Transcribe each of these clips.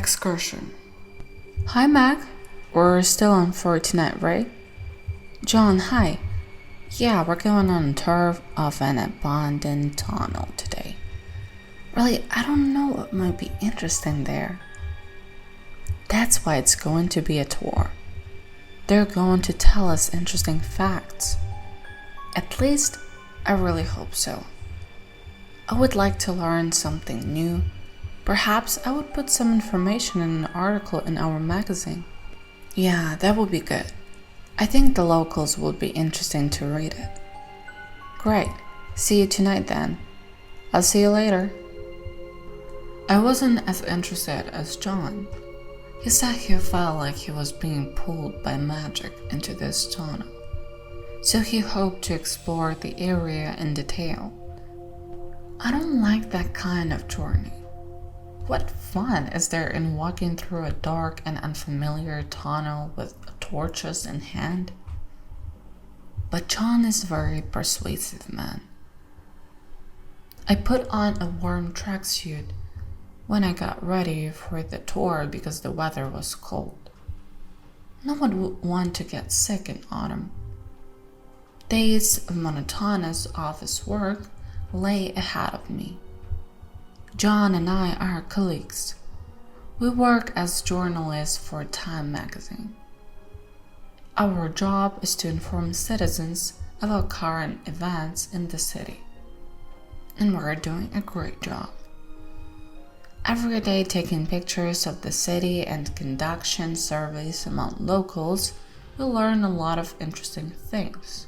Excursion. Hi, Mac. We're still on for tonight, right? John, hi. Yeah, we're going on a tour of an abandoned tunnel today. Really, I don't know what might be interesting there. That's why it's going to be a tour. They're going to tell us interesting facts. At least, I really hope so. I would like to learn something new. Perhaps I would put some information in an article in our magazine. Yeah, that would be good. I think the locals would be interested to read it. Great. See you tonight then. I'll see you later. I wasn't as interested as John. He said he felt like he was being pulled by magic into this tunnel, so he hoped to explore the area in detail. I don't like that kind of journey. What fun is there in walking through a dark and unfamiliar tunnel with torches in hand? But John is a very persuasive man. I put on a warm tracksuit when I got ready for the tour because the weather was cold. No one would want to get sick in autumn. Days of monotonous office work lay ahead of me. John and I are colleagues. We work as journalists for Time magazine. Our job is to inform citizens about current events in the city. And we're doing a great job. Every day taking pictures of the city and conducting surveys among locals, we learn a lot of interesting things.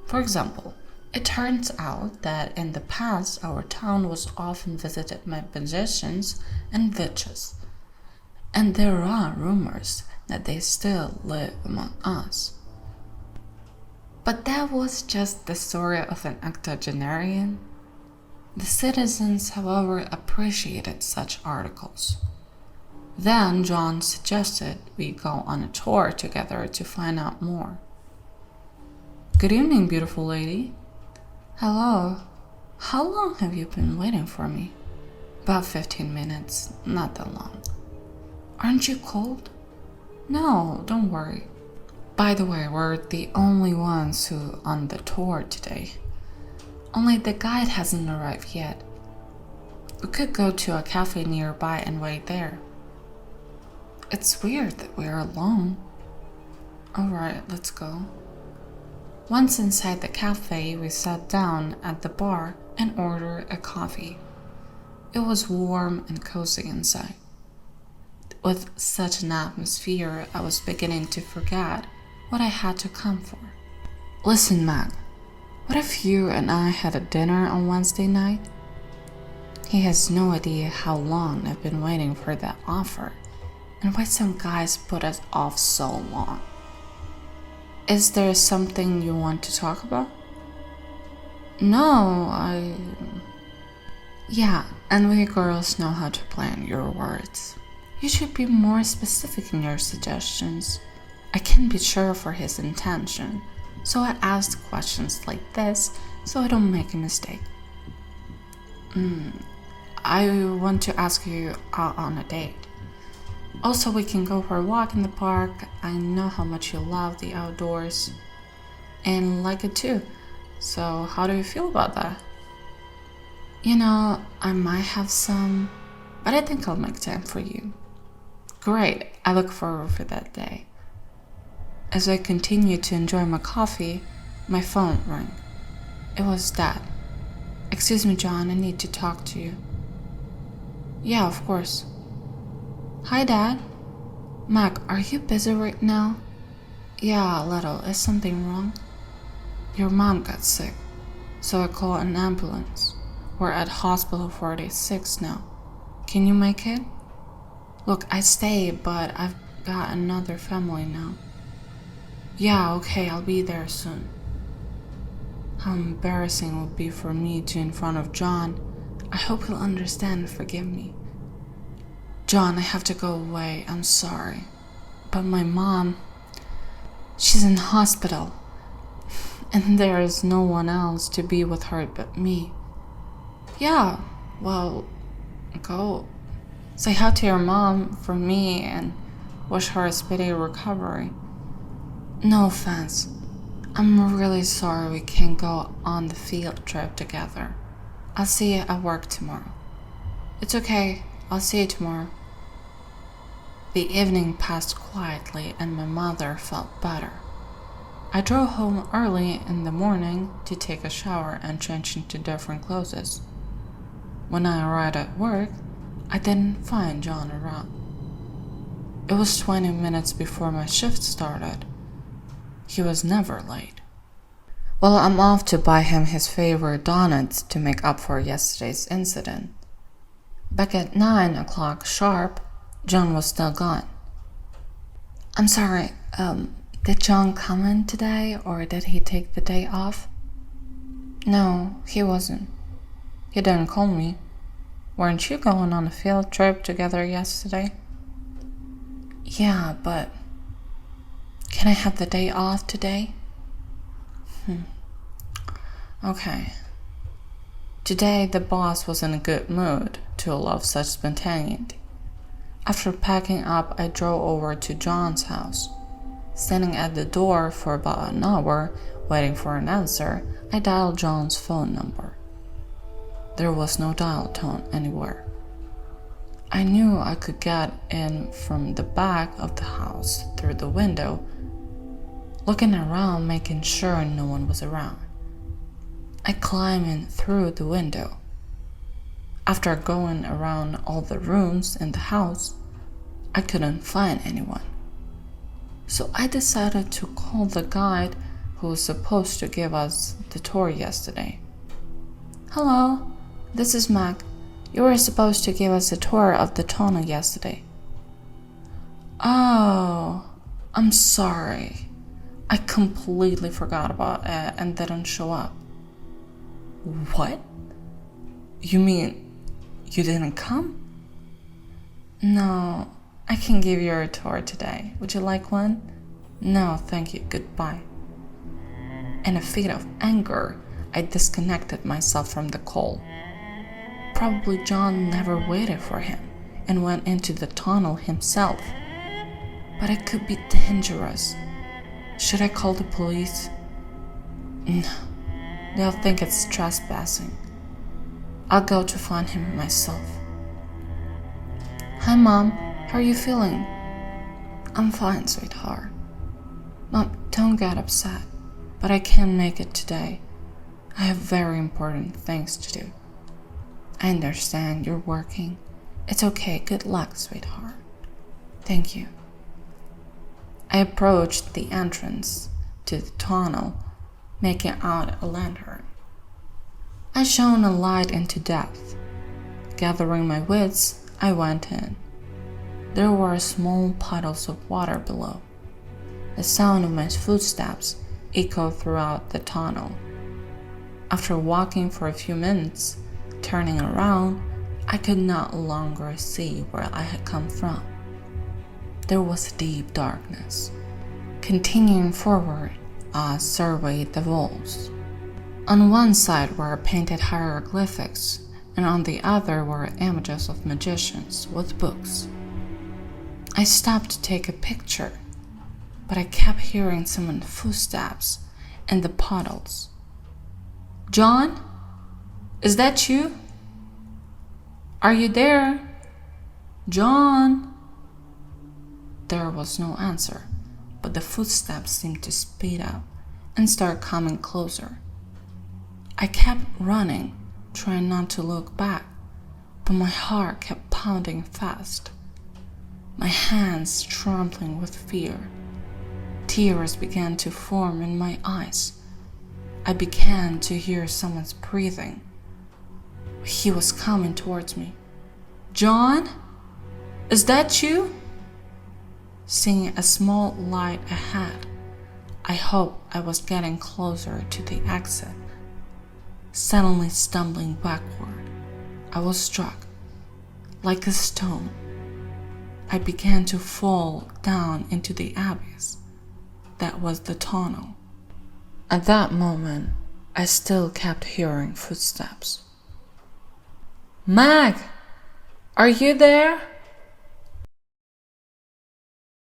For example, it turns out that in the past our town was often visited by magicians and witches, and there are rumors that they still live among us. But that was just the story of an octogenarian. The citizens, however, appreciated such articles. Then John suggested we go on a tour together to find out more. Good evening, beautiful lady. Hello. How long have you been waiting for me? About 15 minutes, not that long. Aren't you cold? No, don't worry. By the way, we're the only ones who on the tour today. Only the guide hasn't arrived yet. We could go to a cafe nearby and wait there. It's weird that we're alone. Alright, let's go. Once inside the cafe, we sat down at the bar and ordered a coffee. It was warm and cozy inside. With such an atmosphere, I was beginning to forget what I had to come for. Listen, Mac. What if you and I had a dinner on Wednesday night? He has no idea how long I've been waiting for that offer and why some guys put us off so long. Is there something you want to talk about? No, Yeah, and we girls know how to plan your words. You should be more specific in your suggestions. I can't be sure for his intention. So I asked questions like this so I don't make a mistake. I want to ask you out on a date. Also, we can go for a walk in the park. I know how much you love the outdoors and like it too. So how do you feel about that? You know, I might have some, but I think I'll make time for you. Great, I look forward for that day. As I continued to enjoy my coffee, my phone rang. It was Dad. Excuse me, John, I need to talk to you. Yeah, of course. Hi, Dad. Mac, are you busy right now? Yeah, a little. Is something wrong? Your mom got sick, so I called an ambulance. We're at hospital 46 now. Can you make it? Look, I stay, but I've got another family now. Yeah, okay, I'll be there soon. How embarrassing it would be for me to in front of John. I hope he'll understand and forgive me. John, I have to go away. I'm sorry. But my mom, she's in hospital. And there is no one else to be with her but me. Yeah, well, go. Say hi to your mom from me and wish her a speedy recovery. No offense. I'm really sorry we can't go on the field trip together. I'll see you at work tomorrow. It's okay. I'll see you tomorrow. The evening passed quietly and my mother felt better. I drove home early in the morning to take a shower and change into different clothes. When I arrived at work, I didn't find John around. It was 20 minutes before my shift started. He was never late. Well, I'm off to buy him his favorite donuts to make up for yesterday's incident. Back at 9 o'clock sharp, John was still gone. I'm sorry, did John come in today or did he take the day off? No, he wasn't. He didn't call me. Weren't you going on a field trip together yesterday? Yeah, but can I have the day off today? Okay. Today the boss was in a good mood to allow such spontaneity. After packing up, I drove over to John's house. Standing at the door for about an hour, waiting for an answer, I dialed John's phone number. There was no dial tone anywhere. I knew I could get in from the back of the house through the window, looking around, making sure no one was around. I climbed in through the window. After going around all the rooms in the house, I couldn't find anyone. So I decided to call the guide who was supposed to give us the tour yesterday. Hello, this is Mac. You were supposed to give us a tour of the tunnel yesterday. Oh, I'm sorry. I completely forgot about it and didn't show up. What? You mean you didn't come? No, I can give you a tour today. Would you like one? No, thank you. Goodbye. In a fit of anger, I disconnected myself from the call. Probably John never waited for him and went into the tunnel himself. But it could be dangerous. Should I call the police? No, they'll think it's trespassing. I'll go to find him myself. Hi, Mom. How are you feeling? I'm fine, sweetheart. Mom, don't get upset, but I can't make it today. I have very important things to do. I understand you're working. It's okay. Good luck, sweetheart. Thank you. I approached the entrance to the tunnel, making out a lantern. I shone a light into depth. Gathering my wits, I went in. There were small puddles of water below. The sound of my footsteps echoed throughout the tunnel. After walking for a few minutes, turning around, I could no longer see where I had come from. There was deep darkness. Continuing forward, I surveyed the walls. On one side were painted hieroglyphics, and on the other were images of magicians with books. I stopped to take a picture, but I kept hearing someone's footsteps in the puddles. John? Is that you? Are you there? John? There was no answer, but the footsteps seemed to speed up and start coming closer. I kept running, trying not to look back, but my heart kept pounding fast. My hands trembling with fear. Tears began to form in my eyes. I began to hear someone's breathing. He was coming towards me. John? Is that you? Seeing a small light ahead, I hoped I was getting closer to the exit. Suddenly stumbling backward, I was struck. Like a stone, I began to fall down into the abyss that was the tunnel. At that moment, I still kept hearing footsteps. Mag! Are you there?